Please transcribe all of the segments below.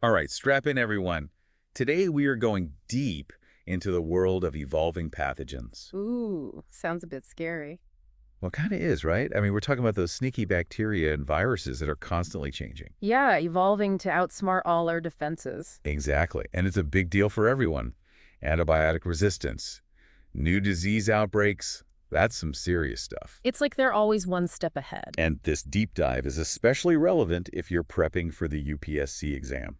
All right, strap in, everyone. Today we are going deep into the world of evolving pathogens. Ooh, sounds a bit scary. Well, it kind of is, right? I mean, we're talking about those sneaky bacteria and viruses that are constantly changing. Yeah, evolving to outsmart all our defenses. Exactly. And it's a big deal for everyone. Antibiotic resistance, new disease outbreaks, that's some serious stuff. It's like they're always one step ahead. And this deep dive is especially relevant if you're prepping for the UPSC exam.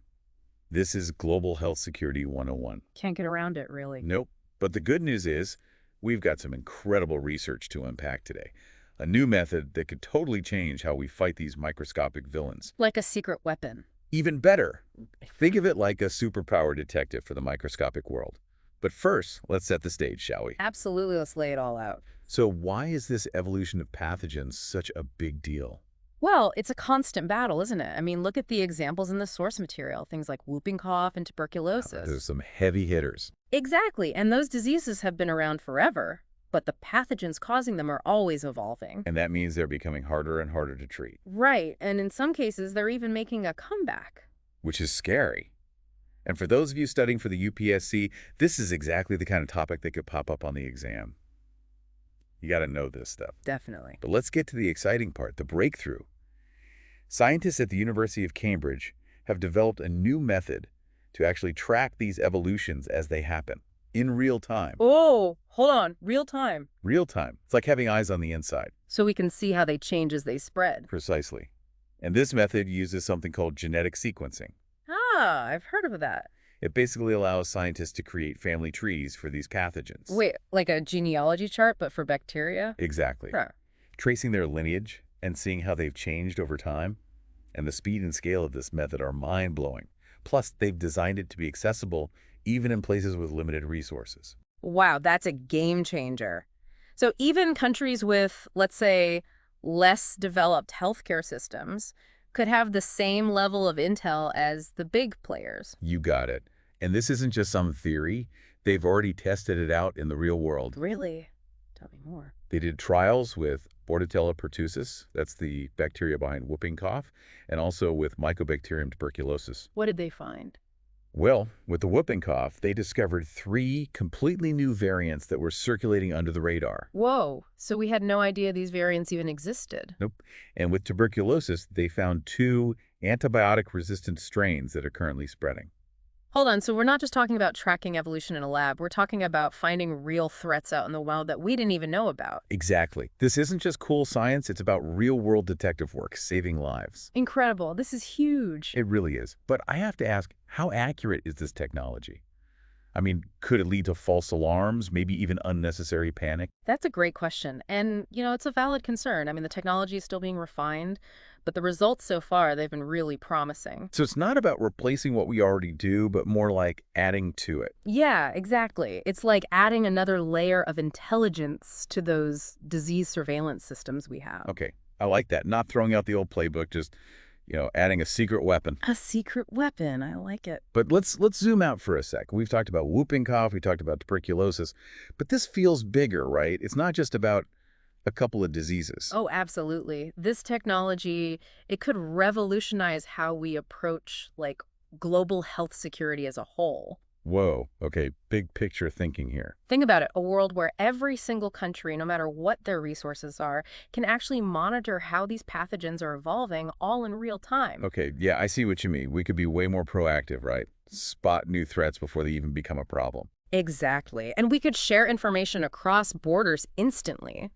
This is Global Health Security 101. Can't get around it, really. Nope. But the good news is we've got some incredible research to unpack today. A new method that could totally change how we fight these microscopic villains. Like a secret weapon. Even better, think of it like a superpower detective for the microscopic world. But first, let's set the stage, shall we? Absolutely, let's lay it all out. So why is this evolution of pathogens such a big deal? Well, it's a constant battle, isn't it? I mean, look at the examples in the source material, things like whooping cough and There's tuberculosis. some heavy hitters. Exactly, and those diseases have been around forever, but the pathogens causing them are always evolving. And that means they're becoming harder and harder to treat, Right, and in some cases, they're even making a comeback. which is scary. And for those of you studying for the UPSC, this is exactly the kind of topic that could pop up on the exam. You got to know this stuff. Definitely. But let's get to the exciting part, the breakthrough. Scientists at the University of Cambridge have developed a new method to actually track these evolutions as they happen in real time. Oh, hold on, real time. Real time. It's like having eyes on the inside. So we can see how they change as they spread. Precisely. And this method uses something called genetic sequencing. Ah, I've heard of that. It basically allows scientists to create family trees for these pathogens. Wait, like a genealogy chart, but for bacteria? Exactly. Huh. Tracing their lineage and seeing how they've changed over time. And the speed and scale of this method are mind-blowing. Plus, they've designed it to be accessible even in places with limited resources. Wow, that's a game changer. So even countries with, let's say, less developed healthcare systems could have the same level of intel as the big players. You got it. And this isn't just some theory. They've already tested it out in the real world. Really? Tell me more. They did trials with Bordetella pertussis, that's the bacteria behind whooping cough, and also with Mycobacterium tuberculosis. What did they find? Well, with the whooping cough, they discovered 3 completely new variants that were circulating under the radar. Whoa, so we had no idea these variants even existed. Nope. And with tuberculosis, they found 2 antibiotic-resistant strains that are currently spreading. Hold on, so we're not just talking about tracking evolution in a lab, we're talking about finding real threats out in the wild that we didn't even know about. Exactly. This isn't just cool science, it's about real-world detective work, saving lives. Incredible, this is huge. It really is. But I have to ask, how accurate is this technology? I mean, could it lead to false alarms, maybe even unnecessary panic? That's a great question. And, it's a valid concern. I mean, the technology is still being refined, but the results so far, they've been really promising. So it's not about replacing what we already do, but more like adding to it. Yeah, exactly. It's like adding another layer of intelligence to those disease surveillance systems we have. Okay, I like that. Not throwing out the old playbook, just, adding a secret weapon. A secret weapon. I like it. But let's zoom out for a sec. We've talked about whooping cough, we talked about tuberculosis, but this feels bigger, right? It's not just about a couple of diseases. Oh, absolutely. This technology, it could revolutionize how we approach, like, global health security as a whole. Whoa, okay, big picture thinking here. Think about it, a world where every single country, no matter what their resources are, can actually monitor how these pathogens are evolving all in real time. Okay, yeah, I see what you mean. We could be way more proactive, right? Spot new threats before they even become a problem. Exactly. And we could share information across borders instantly.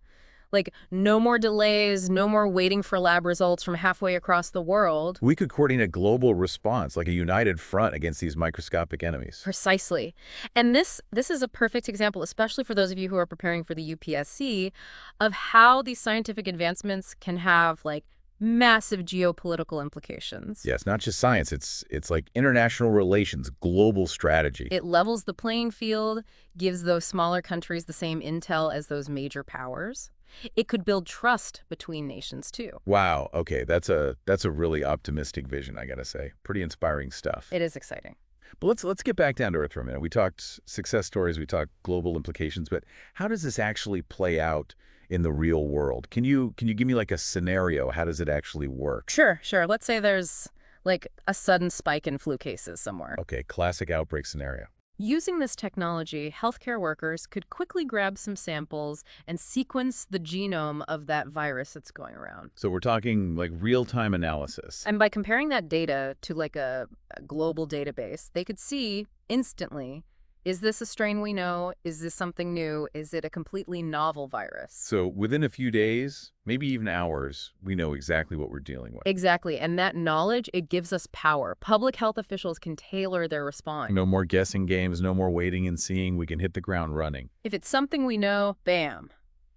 Like, no more delays, no more waiting for lab results from halfway across the world. We could coordinate a global response, like a united front against these microscopic enemies. Precisely. And this is a perfect example, especially for those of you who are preparing for the UPSC, of how these scientific advancements can have, like, massive geopolitical implications. Yeah, it's not just science. It's like international relations, global strategy. It levels the playing field, gives those smaller countries the same intel as those major powers. It could build trust between nations, too. Wow, okay, that's a really optimistic vision, I gotta say. Pretty inspiring stuff. It is exciting. But let's get back down to earth for a minute. We talked success stories, we talked global implications, but how does this actually play out in the real world? Can you give me like a scenario? How does it actually work? Sure. Let's say there's like a sudden spike in flu cases somewhere. Okay, classic outbreak scenario. Using this technology, healthcare workers could quickly grab some samples and sequence the genome of that virus that's going around. So we're talking like real-time analysis. And by comparing that data to like a global database, they could see instantly, is this a strain we know? Is this something new? Is it a completely novel virus? So within a few days, maybe even hours, we know exactly what we're dealing with. Exactly. And that knowledge, it gives us power. Public health officials can tailor their response. No more guessing games, no more waiting and seeing. We can hit the ground running. If it's something we know, bam.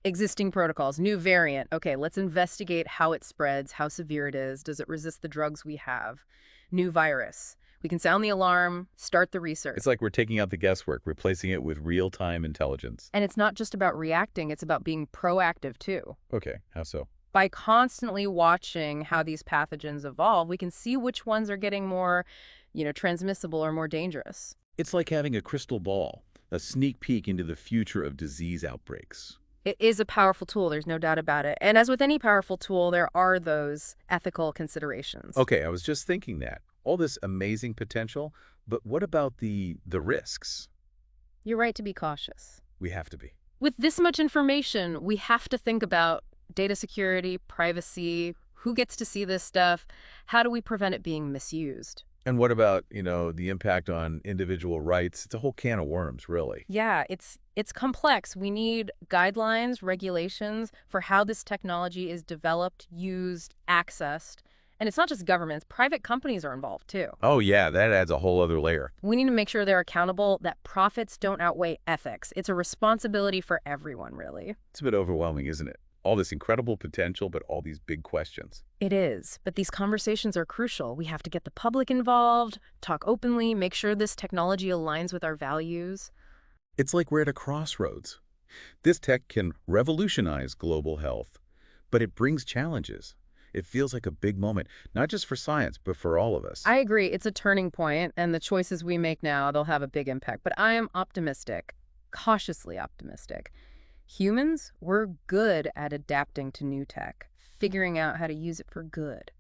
Existing protocols, new variant. Okay, let's investigate how it spreads, how severe it is. Does it resist the drugs we have? New virus. We can sound the alarm, start the research. It's like we're taking out the guesswork, replacing it with real-time intelligence. And it's not just about reacting, it's about being proactive too. Okay, how so? By constantly watching how these pathogens evolve, we can see which ones are getting more, transmissible or more dangerous. It's like having a crystal ball, a sneak peek into the future of disease outbreaks. It is a powerful tool, there's no doubt about it. And as with any powerful tool, there are those ethical considerations. Okay, I was just thinking that. All this amazing potential, but what about the risks? You're right to be cautious. We have to be. With this much information, we have to think about data security, privacy, who gets to see this stuff, how do we prevent it being misused? And what about, the impact on individual rights? It's a whole can of worms, really. Yeah, it's complex. We need guidelines, regulations for how this technology is developed, used, accessed. And it's not just governments. Private companies are involved, too. Oh, yeah, that adds a whole other layer. We need to make sure they're accountable, that profits don't outweigh ethics. It's a responsibility for everyone, really. It's a bit overwhelming, isn't it? All this incredible potential, but all these big questions. It is, but these conversations are crucial. We have to get the public involved, talk openly, make sure this technology aligns with our values. It's like we're at a crossroads. This tech can revolutionize global health, but it brings challenges. It feels like a big moment, not just for science, but for all of us. I agree. It's a turning point, and the choices we make now, they'll have a big impact. But I am optimistic, cautiously optimistic. Humans, we're good at adapting to new tech, figuring out how to use it for good.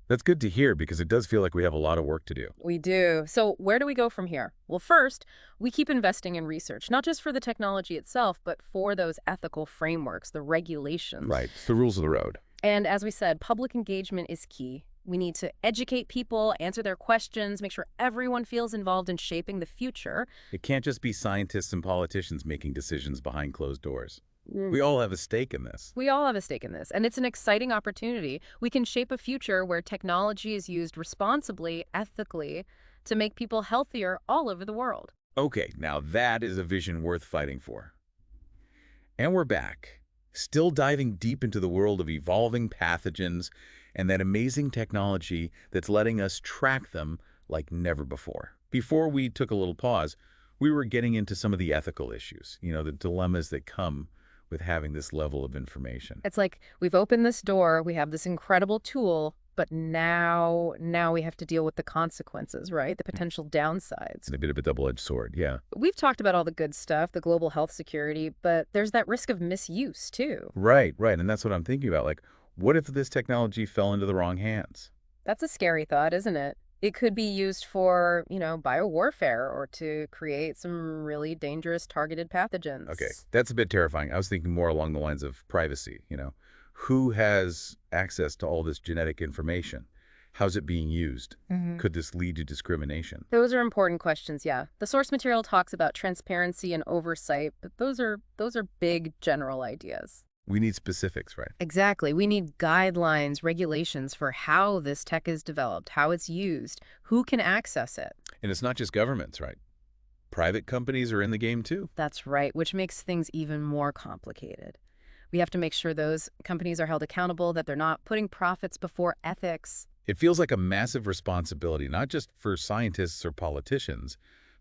That's good to hear because it does feel like we have a lot of work to do. We do. So where do we go from here? Well, first, we keep investing in research, not just for the technology itself, but for those ethical frameworks, the regulations. Right. It's the rules of the road. And as we said, public engagement is key. We need to educate people, answer their questions, make sure everyone feels involved in shaping the future. It can't just be scientists and politicians making decisions behind closed doors. We all have a stake in this. We all have a stake in this, and it's an exciting opportunity. We can shape a future where technology is used responsibly, ethically, to make people healthier all over the world. Okay, now that is a vision worth fighting for. And we're back, still diving deep into the world of evolving pathogens and that amazing technology that's letting us track them like never before. Before we took a little pause, we were getting into some of the ethical issues, the dilemmas that come with having this level of information. It's like we've opened this door, we have this incredible tool, but now we have to deal with the consequences, right? The potential downsides. It's a bit of a double-edged sword, yeah. We've talked about all the good stuff, the global health security, but there's that risk of misuse, too. Right, and that's what I'm thinking about. Like, what if this technology fell into the wrong hands? That's a scary thought, isn't it? It could be used for, biowarfare or to create some really dangerous targeted pathogens. Okay, that's a bit terrifying. I was thinking more along the lines of privacy, Who has access to all this genetic information? How's it being used? Could this lead to discrimination? Those are important questions, yeah. The source material talks about transparency and oversight, but those are big general ideas. We need specifics, right? Exactly. We need guidelines, regulations for how this tech is developed, how it's used, who can access it. And it's not just governments, right? Private companies are in the game too. That's right, which makes things even more complicated. We have to make sure those companies are held accountable, that they're not putting profits before ethics. It feels like a massive responsibility, not just for scientists or politicians,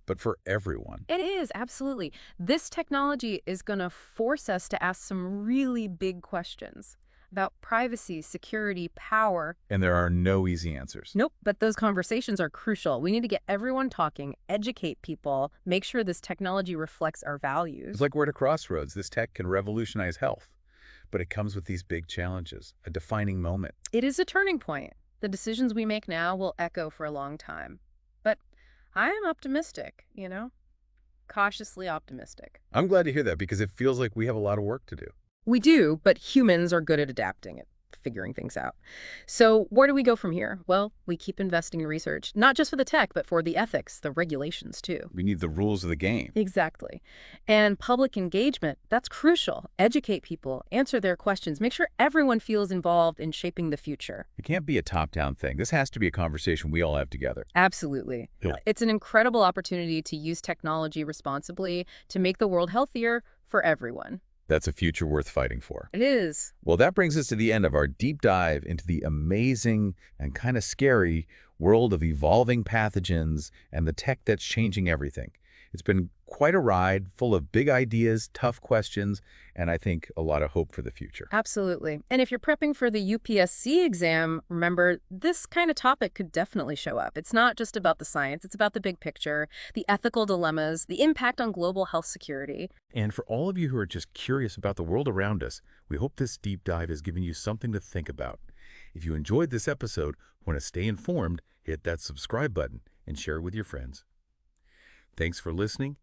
but for everyone. It is, absolutely. This technology is going to force us to ask some really big questions about privacy, security, power. And there are no easy answers. Nope, but those conversations are crucial. We need to get everyone talking, educate people, make sure this technology reflects our values. It's like we're at a crossroads. This tech can revolutionize health, but it comes with these big challenges, a defining moment. It is a turning point. The decisions we make now will echo for a long time. But I am optimistic, cautiously optimistic. I'm glad to hear that because it feels like we have a lot of work to do. We do, but humans are good at adapting it, figuring things out. So where do we go from here? Well, we keep investing in research, not just for the tech, but for the ethics, the regulations too. We need the rules of the game. Exactly. And public engagement, that's crucial. Educate people, answer their questions, make sure everyone feels involved in shaping the future. It can't be a top-down thing. This has to be a conversation we all have together. Absolutely. Yeah. It's an incredible opportunity to use technology responsibly to make the world healthier for everyone. That's a future worth fighting for. It is. Well, that brings us to the end of our deep dive into the amazing and kind of scary world of evolving pathogens and the tech that's changing everything. It's been quite a ride, full of big ideas, tough questions, and I think a lot of hope for the future. Absolutely. And if you're prepping for the UPSC exam, remember, this kind of topic could definitely show up. It's not just about the science, it's about the big picture, the ethical dilemmas, the impact on global health security. And for all of you who are just curious about the world around us, we hope this deep dive has given you something to think about. If you enjoyed this episode, want to stay informed, hit that subscribe button and share it with your friends. Thanks for listening,